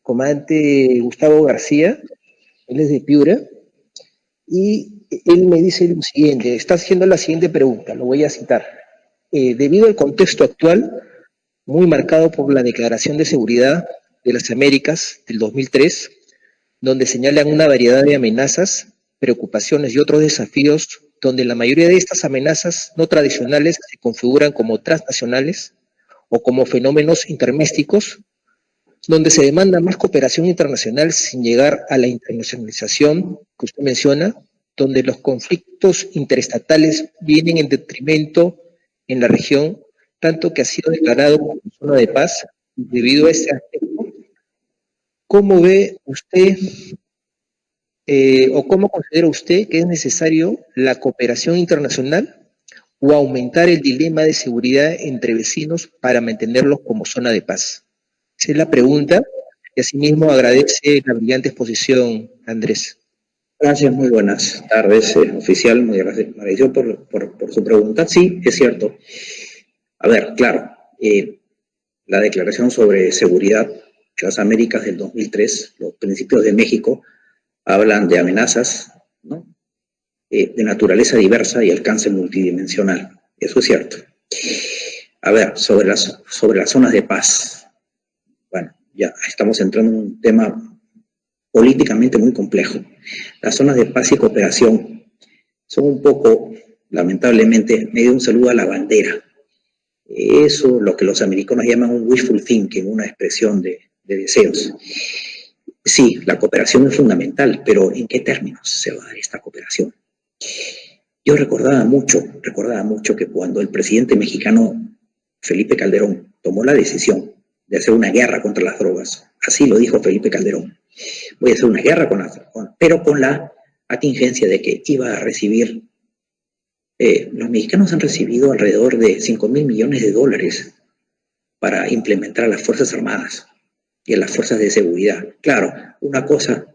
comandante Gustavo García, él es de Piura, y él me dice lo siguiente, está haciendo la siguiente pregunta, lo voy a citar. Debido al contexto actual, muy marcado por la Declaración de Seguridad de las Américas del 2003, donde señalan una variedad de amenazas, preocupaciones y otros desafíos, donde la mayoría de estas amenazas no tradicionales se configuran como transnacionales o como fenómenos intermísticos, donde se demanda más cooperación internacional sin llegar a la internacionalización que usted menciona, donde los conflictos interestatales vienen en detrimento en la región, tanto que ha sido declarado como zona de paz. Debido a ese aspecto, ¿cómo ve usted o cómo considera usted que es necesario la cooperación internacional o aumentar el dilema de seguridad entre vecinos para mantenerlos como zona de paz? Esa es la pregunta, y asimismo agradece la brillante exposición, Andrés. Gracias, muy buenas tardes, oficial, muy agradecido por su pregunta. Sí, es cierto. A ver, claro, la Declaración sobre Seguridad de las Américas del 2003, los principios de México, hablan de amenazas, ¿no? De naturaleza diversa y alcance multidimensional. Eso es cierto. A ver, sobre las zonas de paz. Bueno, ya estamos entrando en un tema políticamente muy complejo. Las zonas de paz y cooperación son un poco, lamentablemente, medio un saludo a la bandera. Eso, lo que los americanos llaman un wishful thinking, una expresión de deseos. Sí, la cooperación es fundamental, pero ¿en qué términos se va a dar esta cooperación? Yo recordaba mucho que cuando el presidente mexicano Felipe Calderón tomó la decisión de hacer una guerra contra las drogas, así lo dijo Felipe Calderón, voy a hacer una guerra pero con la atingencia de que iba a recibir, los mexicanos han recibido alrededor de 5.000 millones de dólares para implementar a las Fuerzas Armadas y a las fuerzas de seguridad. Claro, una cosa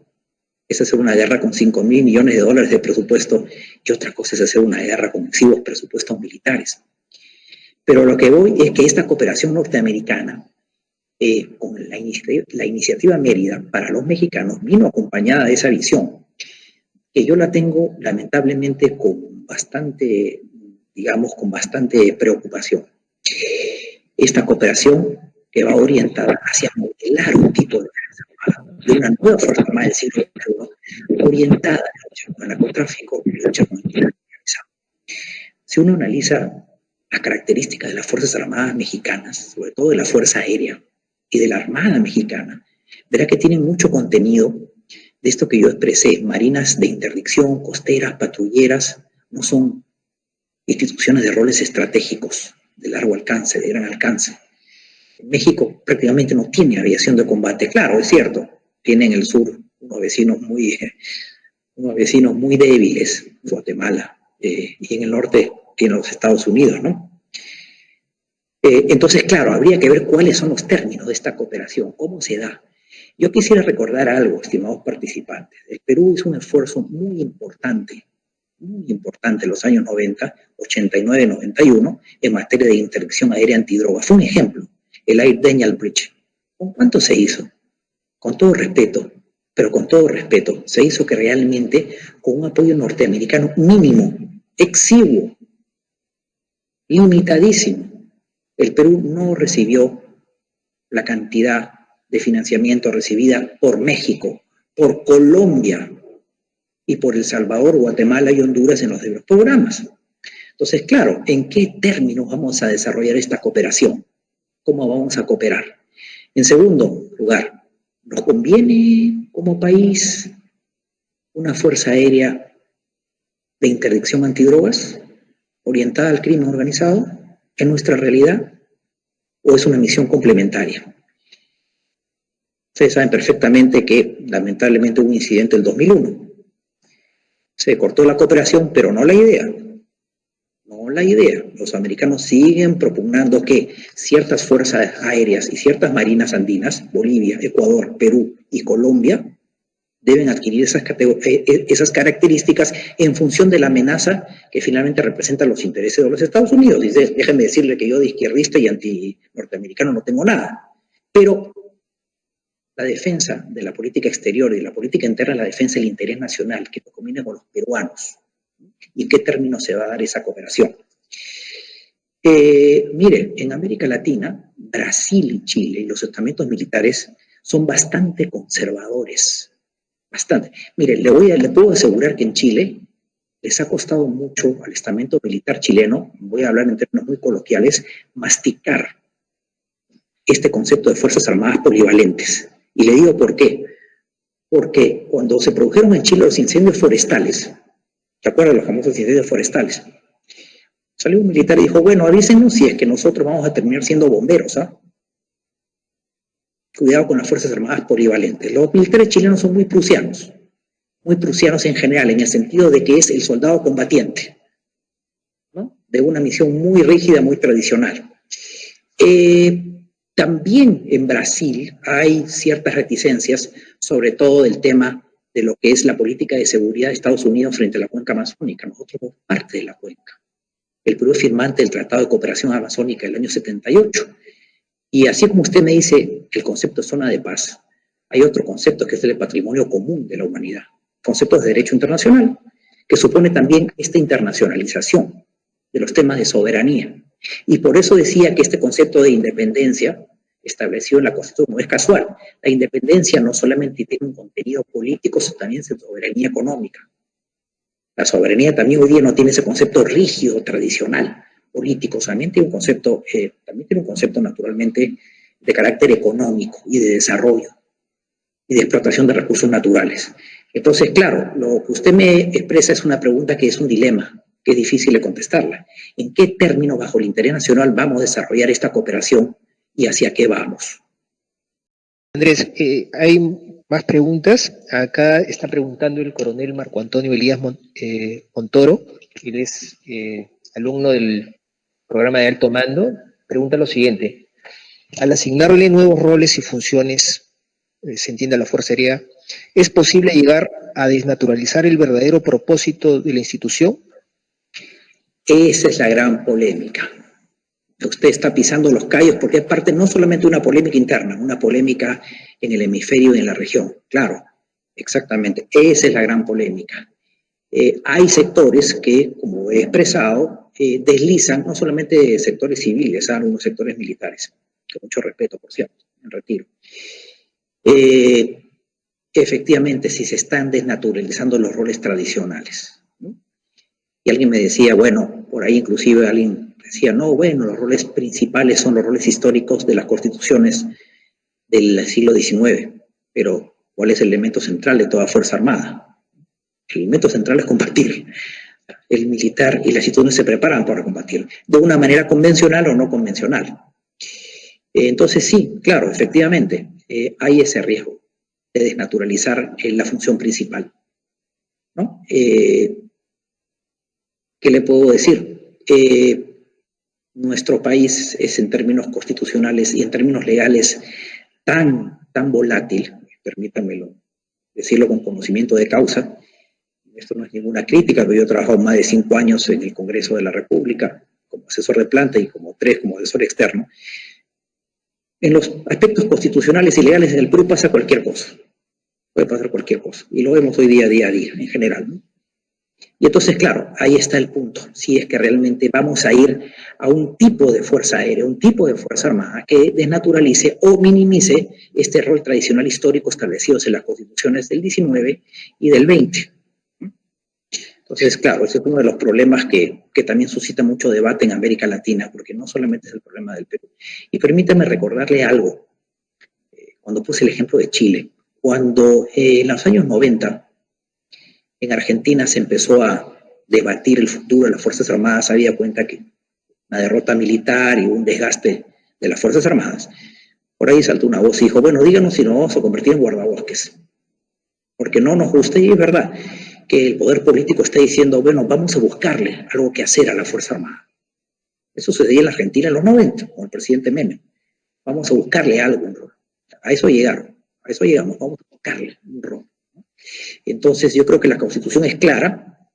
es hacer una guerra con 5.000 millones de dólares de presupuesto y otra cosa es hacer una guerra con exiguos presupuestos militares. Pero lo que voy es que esta cooperación norteamericana, con la iniciativa Mérida para los mexicanos, vino acompañada de esa visión, que yo la tengo lamentablemente con bastante, digamos, con bastante preocupación. Esta cooperación que va orientada hacia modelar un tipo de fuerza armada, de una nueva fuerza armada del siglo XXI, orientada a la lucha contra el narcotráfico y la lucha contra el crimen organizado. Si uno analiza las características de las Fuerzas Armadas mexicanas, sobre todo de la Fuerza Aérea y de la Armada Mexicana, verá que tienen mucho contenido de esto que yo expresé. Marinas de interdicción, costeras, patrulleras, no son instituciones de roles estratégicos de largo alcance, de gran alcance. México prácticamente no tiene aviación de combate. Claro, es cierto, tiene en el sur unos vecinos muy débiles, Guatemala, y en el norte tiene los Estados Unidos, ¿no? Entonces, claro, habría que ver cuáles son los términos de esta cooperación, cómo se da. Yo quisiera recordar algo, estimados participantes. El Perú hizo un esfuerzo muy importante en los años 90, 89, 91, en materia de interdicción aérea antidroga. Fue un ejemplo, el Air Daniel Bridge. ¿Con cuánto se hizo? Con todo respeto, pero con todo respeto, se hizo que realmente con un apoyo norteamericano mínimo, exiguo, limitadísimo. El Perú no recibió la cantidad de financiamiento recibida por México, por Colombia y por El Salvador, Guatemala y Honduras en los demás programas. Entonces, claro, ¿en qué términos vamos a desarrollar esta cooperación? ¿Cómo vamos a cooperar? En segundo lugar, ¿nos conviene como país una fuerza aérea de interdicción antidrogas orientada al crimen organizado en nuestra realidad? ¿O es una misión complementaria? Ustedes saben perfectamente que lamentablemente hubo un incidente en el 2001. Se cortó la cooperación, pero no la idea. No la idea. Los americanos siguen propugnando que ciertas fuerzas aéreas y ciertas marinas andinas, Bolivia, Ecuador, Perú y Colombia, deben adquirir esas características en función de la amenaza que finalmente representa los intereses de los Estados Unidos. Y déjenme decirle que yo de izquierdista y anti-norteamericano no tengo nada. Pero la defensa de la política exterior y la política interna, la defensa del interés nacional, que nos combine con los peruanos. ¿Y en qué términos se va a dar esa cooperación? Mire, en América Latina, Brasil y Chile y los estamentos militares son bastante conservadores. Bastante. Mire, le puedo asegurar que en Chile les ha costado mucho al estamento militar chileno, voy a hablar en términos muy coloquiales, masticar este concepto de Fuerzas Armadas polivalentes. Y le digo por qué. Porque cuando se produjeron en Chile los incendios forestales, ¿se acuerdan de los famosos incendios forestales? Salió un militar y dijo, bueno, avísenos si es que nosotros vamos a terminar siendo bomberos, ¿ah? Cuidado con las Fuerzas Armadas polivalentes. Los militares chilenos son muy prusianos en general, en el sentido de que es el soldado combatiente, ¿no? De una misión muy rígida, muy tradicional. También en Brasil hay ciertas reticencias, sobre todo del tema de lo que es la política de seguridad de Estados Unidos frente a la cuenca amazónica. Nosotros somos parte de la cuenca. El Perú es firmante del Tratado de Cooperación Amazónica del año 78. Y así como usted me dice el concepto de zona de paz, hay otro concepto que es el patrimonio común de la humanidad. Conceptos de derecho internacional, que supone también esta internacionalización de los temas de soberanía. Y por eso decía que este concepto de independencia establecido en la Constitución no es casual. La independencia no solamente tiene un contenido político, sino también es soberanía económica. La soberanía también hoy día no tiene ese concepto rígido, tradicional, político, también tiene un concepto naturalmente de carácter económico y de desarrollo y de explotación de recursos naturales. Entonces, claro, lo que usted me expresa es una pregunta que es un dilema, que es difícil de contestarla. ¿En qué términos, bajo el interés nacional, vamos a desarrollar esta cooperación y hacia qué vamos? Andrés, hay más preguntas. Acá está preguntando el coronel Marco Antonio Elías Montoro, que él es alumno del programa de alto mando. Pregunta lo siguiente: al asignarle nuevos roles y funciones, se entiende a la Fuerza Aérea, ¿es posible llegar a desnaturalizar el verdadero propósito de la institución? Esa es la gran polémica. Usted está pisando los callos porque es parte no solamente de una polémica interna, una polémica en el hemisferio y en la región. Claro, exactamente. Esa es la gran polémica. Hay sectores que, como he expresado, deslizan, no solamente sectores civiles, algunos sectores militares, con mucho respeto, por cierto, en retiro. Efectivamente, si se están desnaturalizando los roles tradicionales, ¿no? Y alguien me decía, bueno, por ahí inclusive alguien decía, no, bueno, los roles principales son los roles históricos de las constituciones del siglo XIX, pero ¿cuál es el elemento central de toda Fuerza Armada? El elemento central es combatir. El militar y las instituciones se preparan para combatir, de una manera convencional o no convencional. Entonces sí, claro, efectivamente, hay ese riesgo de desnaturalizar la función principal, ¿no? ¿Qué le puedo decir? Nuestro país es en términos constitucionales y en términos legales tan volátil, permítanmelo decirlo con conocimiento de causa. Esto no es ninguna crítica, pero yo he trabajado más de 5 años en el Congreso de la República como asesor de planta y como 3 como asesor externo. En los aspectos constitucionales y legales en el Perú pasa cualquier cosa. Puede pasar cualquier cosa. Y lo vemos hoy día a día en general, ¿no? Y entonces, claro, ahí está el punto. Si es que realmente vamos a ir a un tipo de fuerza aérea, un tipo de fuerza armada que desnaturalice o minimice este rol tradicional histórico establecido en las constituciones del 19 y del 20. Entonces, claro, ese es uno de los problemas que también suscita mucho debate en América Latina, porque no solamente es el problema del Perú. Y permítame recordarle algo. Cuando puse el ejemplo de Chile, cuando en los años 90 en Argentina se empezó a debatir el futuro de las Fuerzas Armadas, había cuenta que una derrota militar y un desgaste de las Fuerzas Armadas. Por ahí saltó una voz y dijo, bueno, díganos si nos vamos a convertir en guardabosques. Porque no nos gusta, y es verdad, que el poder político está diciendo, bueno, vamos a buscarle algo que hacer a la Fuerza Armada. Eso sucedía en la Argentina en los 90, con el presidente Menem. Vamos a buscarle algo, un rol. A eso llegaron, a eso llegamos, vamos a buscarle un rol. Entonces yo creo que la Constitución es clara.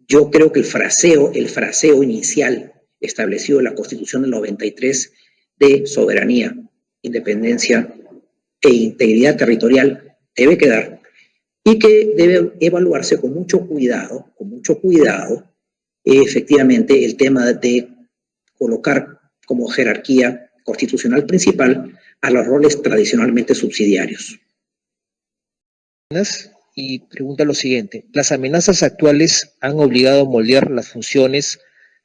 Yo creo que el fraseo inicial establecido en la Constitución del 93 de soberanía, independencia e integridad territorial debe quedar y que debe evaluarse con mucho cuidado, efectivamente el tema de colocar como jerarquía constitucional principal a los roles tradicionalmente subsidiarios. Y pregunta lo siguiente: las amenazas actuales han obligado a moldear las funciones,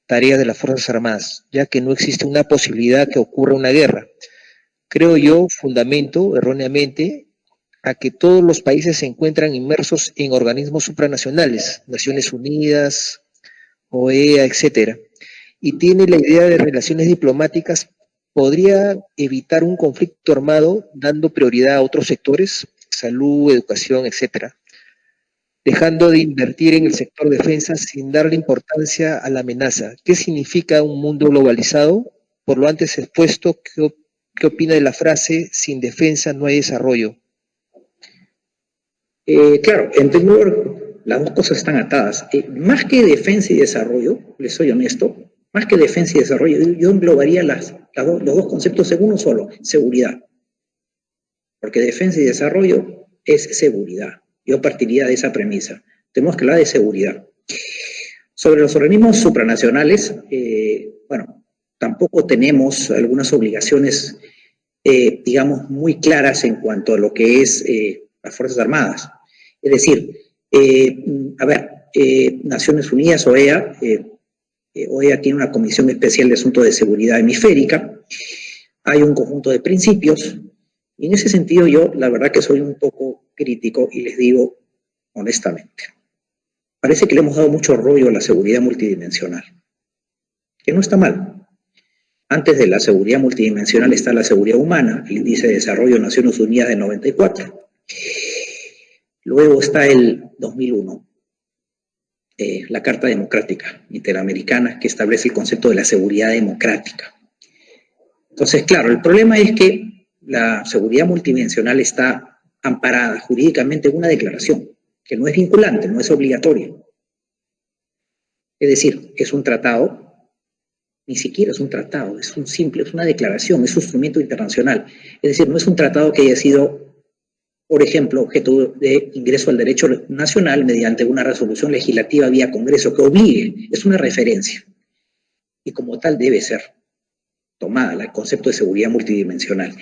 tareas de las Fuerzas Armadas, ya que no existe una posibilidad que ocurra una guerra. Creo yo, fundamento erróneamente, a que todos los países se encuentran inmersos en organismos supranacionales, Naciones Unidas, OEA, etcétera, y tiene la idea de relaciones diplomáticas. ¿Podría evitar un conflicto armado dando prioridad a otros sectores, salud, educación, etcétera, dejando de invertir en el sector defensa sin darle importancia a la amenaza? ¿Qué significa un mundo globalizado? Por lo antes expuesto, ¿qué opina de la frase sin defensa no hay desarrollo? Claro, en primer lugar, las dos cosas están atadas. Más que defensa y desarrollo, les soy honesto, más que defensa y desarrollo, yo englobaría los dos conceptos en uno solo: seguridad. Porque defensa y desarrollo es seguridad. Yo partiría de esa premisa. Tenemos que hablar de seguridad. Sobre los organismos supranacionales, bueno, tampoco tenemos algunas obligaciones, digamos, muy claras en cuanto a lo que es las Fuerzas Armadas. Es decir, Naciones Unidas, OEA, OEA tiene una Comisión Especial de Asuntos de Seguridad Hemisférica, hay un conjunto de principios, y en ese sentido yo la verdad que soy un poco crítico y les digo honestamente, parece que le hemos dado mucho rollo a la seguridad multidimensional, que no está mal. Antes de la seguridad multidimensional está la seguridad humana, el Índice de Desarrollo de Naciones Unidas de 94. Luego está el 2001, la Carta Democrática Interamericana, que establece el concepto de la seguridad democrática. Entonces, claro, el problema es que la seguridad multidimensional está amparada jurídicamente en una declaración, que no es vinculante, no es obligatoria. Es decir, es un tratado, ni siquiera es un tratado, es una declaración, es un instrumento internacional. Es decir, no es un tratado que haya sido, por ejemplo, objeto de ingreso al derecho nacional mediante una resolución legislativa vía Congreso que obligue, es una referencia. Y como tal debe ser tomada el concepto de seguridad multidimensional.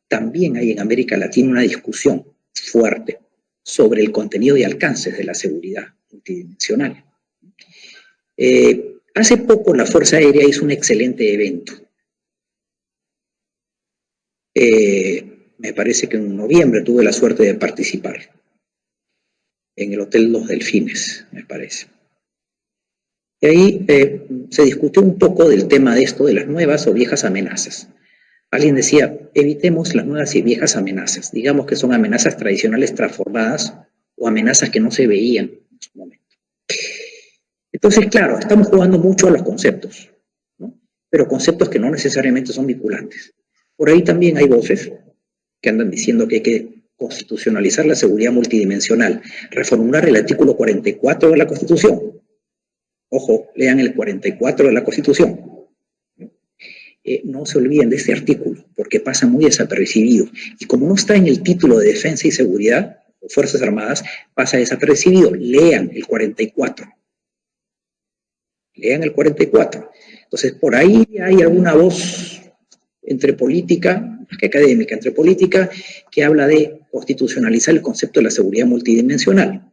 También hay en América Latina una discusión fuerte sobre el contenido y alcances de la seguridad multidimensional. Hace poco la Fuerza Aérea hizo un excelente evento. Me parece que en noviembre tuve la suerte de participar en el Hotel Los Delfines, me parece. Y ahí se discutió un poco del tema de esto, de las nuevas o viejas amenazas. Alguien decía, evitemos las nuevas y viejas amenazas. Digamos que son amenazas tradicionales transformadas o amenazas que no se veían en su momento. Entonces, claro, estamos jugando mucho a los conceptos, ¿no? Pero conceptos que no necesariamente son vinculantes. Por ahí también hay voces que andan diciendo que hay que constitucionalizar la seguridad multidimensional, reformular el artículo 44 de la Constitución. Ojo, lean el 44 de la Constitución. No se olviden de este artículo, porque pasa muy desapercibido. Y como no está en el título de Defensa y Seguridad, o Fuerzas Armadas, pasa desapercibido. Lean el 44. Lean el 44. Entonces, por ahí hay alguna voz entre política, más que académica, entre política, que habla de constitucionalizar el concepto de la seguridad multidimensional.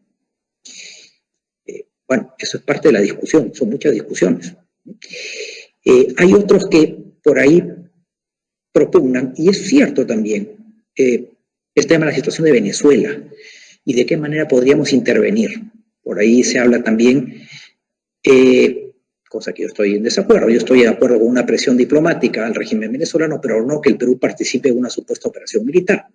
Bueno, eso es parte de la discusión, son muchas discusiones. Hay otros que por ahí propugnan, y es cierto también, el tema de la situación de Venezuela y de qué manera podríamos intervenir. Por ahí se habla también, cosa que yo estoy en desacuerdo, yo estoy de acuerdo con una presión diplomática al régimen venezolano, pero no que el Perú participe en una supuesta operación militar.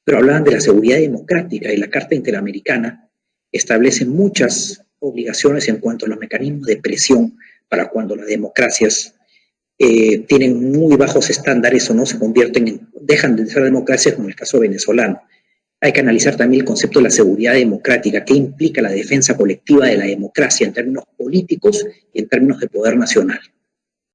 Pero hablaban de la seguridad democrática y la Carta Interamericana establece muchas obligaciones en cuanto a los mecanismos de presión para cuando las democracias tienen muy bajos estándares o no se convierten dejan de ser democracias, como en el caso venezolano. Hay que analizar también el concepto de la seguridad democrática, qué implica la defensa colectiva de la democracia en términos políticos y en términos de poder nacional.